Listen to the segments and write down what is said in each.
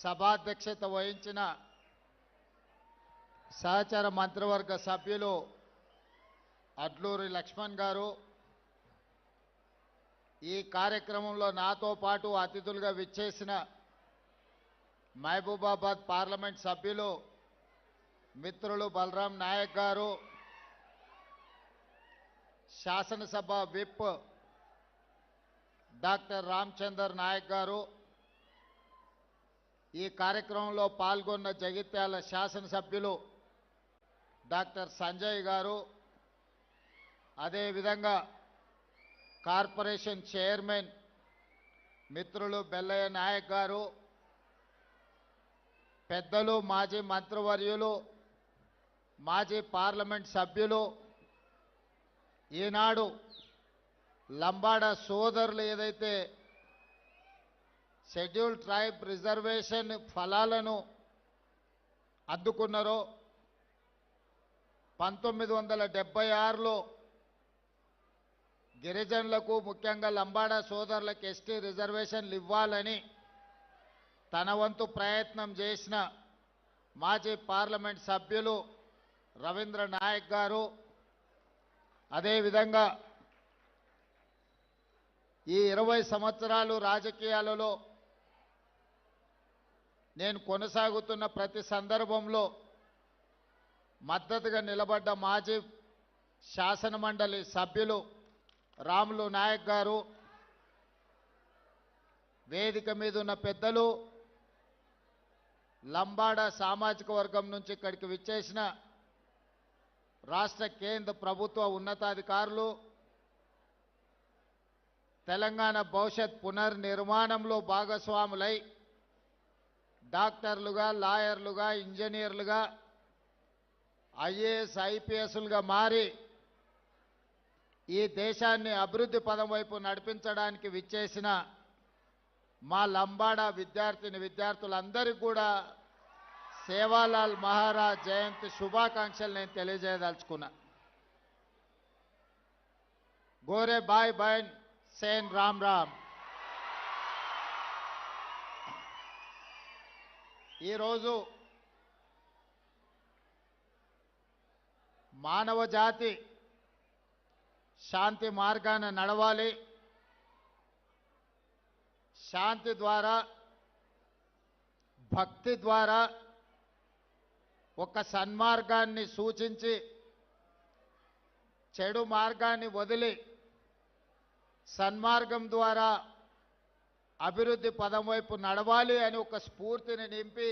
సభాధ్యక్షత వహించిన సహచర మంత్రివర్గ సభ్యులు అడ్లూరి లక్ష్మణ్ గారు, ఈ కార్యక్రమంలో నాతో పాటు అతిథులుగా విచ్చేసిన మహబూబాబాద్ పార్లమెంట్ సభ్యులు మిత్రులు బలరాం నాయక్ గారు, శాసనసభ విప్ డాక్టర్ రామచందర్ నాయక్ గారు, ఈ కార్యక్రమంలో పాల్గొన్న జగిత్యాల శాసనసభ్యులు డాక్టర్ సంజయ్ గారు, అదేవిధంగా కార్పొరేషన్ చైర్మన్ మిత్రులు బెల్లయ్య నాయక్ గారు, పెద్దలు మాజీ మంత్రివర్యులు, మాజీ పార్లమెంట్ సభ్యులు, ఈనాడు లంబాడ సోదరులు ఏదైతే షెడ్యూల్ ట్రైబ్ రిజర్వేషన్ ఫలాలను అందుకున్నారో 1976లో గిరిజనులకు ముఖ్యంగా లంబాడ సోదరులకు ఎస్టీ రిజర్వేషన్లు ఇవ్వాలని తన వంతు ప్రయత్నం చేసిన మాజీ పార్లమెంట్ సభ్యులు రవీంద్ర నాయక్ గారు, అదేవిధంగా ఈ 20 సంవత్సరాలు రాజకీయాలలో నేను కొనసాగుతున్న ప్రతి సందర్భంలో మద్దతుగా నిలబడ్డ మాజీ శాసనమండలి సభ్యులు రాములు నాయక్ గారు, వేదిక మీద ఉన్న పెద్దలు, లంబాడ సామాజిక వర్గం నుంచి ఇక్కడికి విచ్చేసిన రాష్ట్ర కేంద్ర ప్రభుత్వ ఉన్నతాధికారులు, తెలంగాణ భవిష్యత్ పునర్నిర్మాణంలో భాగస్వాములై డాక్టర్లుగా, లాయర్లుగా, ఇంజనీర్లుగా, ఐఏఎస్ ఐపీఎస్లుగా మారి ఈ దేశాన్ని అభివృద్ధి పదం వైపు నడిపించడానికి విచ్చేసిన మా లంబాడ విద్యార్థులందరికీ కూడా సేవాలాల్ మహారాజ్ జయంతి శుభాకాంక్షలు నేను తెలియజేయదలుచుకున్నా. గోరే బాయ్ బైన్ సేన్ రామ్ రామ్. ఈరోజు మానవ జాతి శాంతి మార్గాన నడవాలి, శాంతి ద్వారా, భక్తి ద్వారా ఒక సన్మార్గాన్ని సూచించి చెడు మార్గాన్ని వదిలి సన్మార్గం ద్వారా అభివృద్ధి పదం వైపు నడవాలి అని ఒక స్ఫూర్తిని నింపి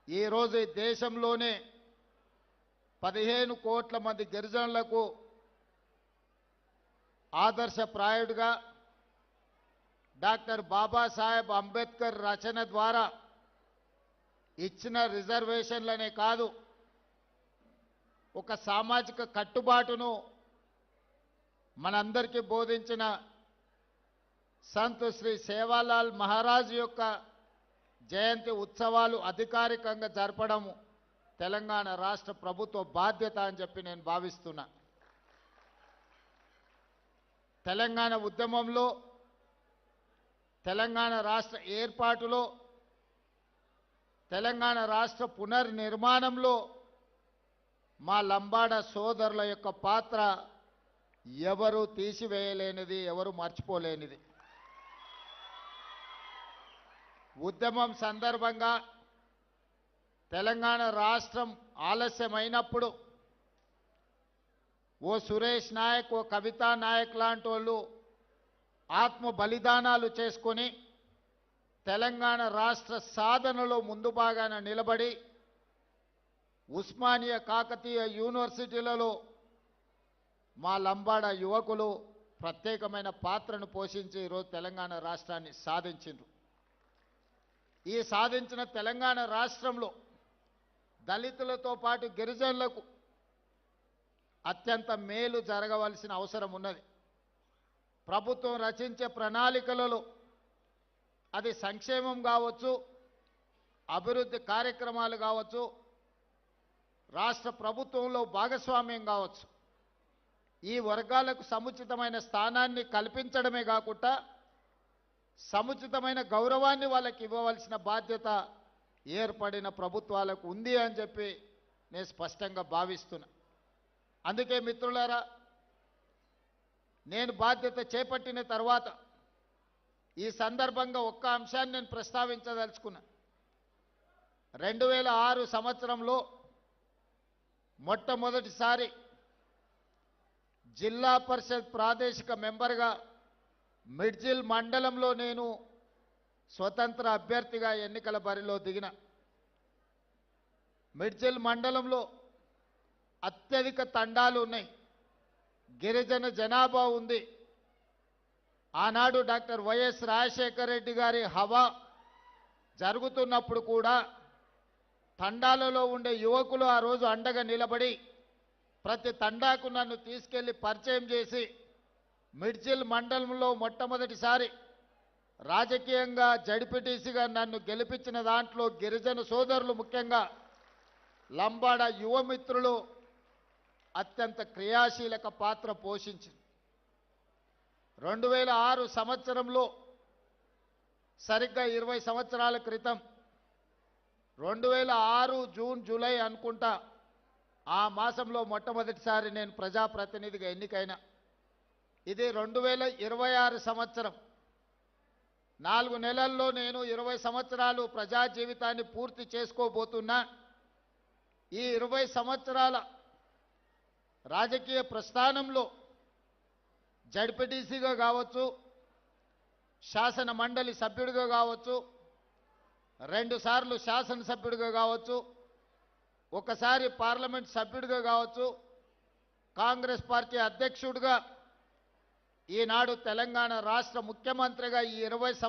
ఈరోజు ఈ దేశంలోనే 15 కోట్ల మంది గిరిజనులకు ఆదర్శప్రాయుడిగా డాక్టర్ బాబాసాహెబ్ అంబేద్కర్ రచన ద్వారా ఇచ్చిన రిజర్వేషన్లనే కాదు, ఒక సామాజిక కట్టుబాటును మనందరికీ బోధించిన సంత్ శ్రీ సేవాలాల్ మహారాజ్ యొక్క జయంతి ఉత్సవాలు అధికారికంగా జరపడం తెలంగాణ రాష్ట్ర ప్రభుత్వ బాధ్యత అని చెప్పి నేను భావిస్తున్నా. తెలంగాణ ఉద్యమంలో, తెలంగాణ రాష్ట్ర ఏర్పాటులో, తెలంగాణ రాష్ట్ర పునర్నిర్మాణంలో మా లంబాడ సోదరుల యొక్క పాత్ర ఎవరు తీసివేయలేనిది, ఎవరు మర్చిపోలేనిది. ఉద్యమం సందర్భంగా తెలంగాణ రాష్ట్రం ఆలస్యమైనప్పుడు ఓ సురేష్ నాయక్, ఓ కవితా నాయక్ లాంటి వాళ్ళు ఆత్మ బలిదానాలు చేసుకొని తెలంగాణ రాష్ట్ర సాధనలో ముందు భాగాన నిలబడి ఉస్మానియా, కాకతీయ యూనివర్సిటీలలో మా లంబాడ యువకులు ప్రత్యేకమైన పాత్రను పోషించి ఈరోజు తెలంగాణ రాష్ట్రాన్ని సాధించారు. ఈ సాధించిన తెలంగాణ రాష్ట్రంలో దళితులతో పాటు గిరిజనులకు అత్యంత మేలు జరగవలసిన అవసరం ఉన్నది. ప్రభుత్వం రచించే ప్రణాళికలలో అది సంక్షేమం కావచ్చు, అభివృద్ధి కార్యక్రమాలు కావచ్చు, రాష్ట్ర ప్రభుత్వంలో భాగస్వామ్యం కావచ్చు, ఈ వర్గాలకు సముచితమైన స్థానాన్ని కల్పించడమే కాకుండా సముచితమైన గౌరవాన్ని వాళ్ళకి ఇవ్వవలసిన బాధ్యత ఏర్పడిన ప్రభుత్వాలకు ఉంది అని చెప్పి నేను స్పష్టంగా భావిస్తున్నా. అందుకే మిత్రులారా, నేను బాధ్యత చేపట్టిన తర్వాత ఈ సందర్భంగా ఒక్క అంశాన్ని నేను ప్రస్తావించదలుచుకున్నా. 2006 సంవత్సరంలో మొట్టమొదటిసారి జిల్లా పరిషత్ ప్రాదేశిక మెంబర్గా మిడ్జిల్ మండలంలో నేను స్వతంత్ర అభ్యర్థిగా ఎన్నికల బరిలో దిగిన. మిడ్జిల్ మండలంలో అత్యధిక తండాలు ఉన్నాయి, గిరిజన జనాభా ఉంది. ఆనాడు డాక్టర్ వైఎస్ రాజశేఖర రెడ్డి గారి హవా జరుగుతున్నప్పుడు కూడా తండాలలో ఉండే యువకులు ఆ రోజు అండగా నిలబడి ప్రతి తండాకు నన్ను తీసుకెళ్లి పరిచయం చేసి మిడ్జిల్ మండలంలో మొట్టమొదటిసారి రాజకీయంగా జడ్పీటీసీగా నన్ను గెలిపించిన దాంట్లో గిరిజన సోదరులు, ముఖ్యంగా లంబాడ యువమిత్రులు అత్యంత క్రియాశీలక పాత్ర పోషించింది. 2006 సంవత్సరంలో సరిగ్గా 20 సంవత్సరాల క్రితం 2006 జూన్ జూలై అనుకుంటా ఆ మాసంలో మొట్టమొదటిసారి నేను ప్రజాప్రతినిధిగా ఎన్నికైనా. ఇది 2026 సంవత్సరం. 4 నెలల్లో నేను 20 సంవత్సరాలు ప్రజా జీవితాన్ని పూర్తి చేసుకోబోతున్నా. ఈ 20 సంవత్సరాల రాజకీయ ప్రస్థానంలో జడ్పీటీసీగా కావచ్చు, శాసన మండలి సభ్యుడిగా కావచ్చు, 2 సార్లు శాసనసభ్యుడిగా కావచ్చు, ఒకసారి పార్లమెంట్ సభ్యుడిగా కావచ్చు, కాంగ్రెస్ పార్టీ అధ్యక్షుడిగా, ఈనాడు తెలంగాణ రాష్ట్ర ముఖ్యమంత్రిగా ఈ 20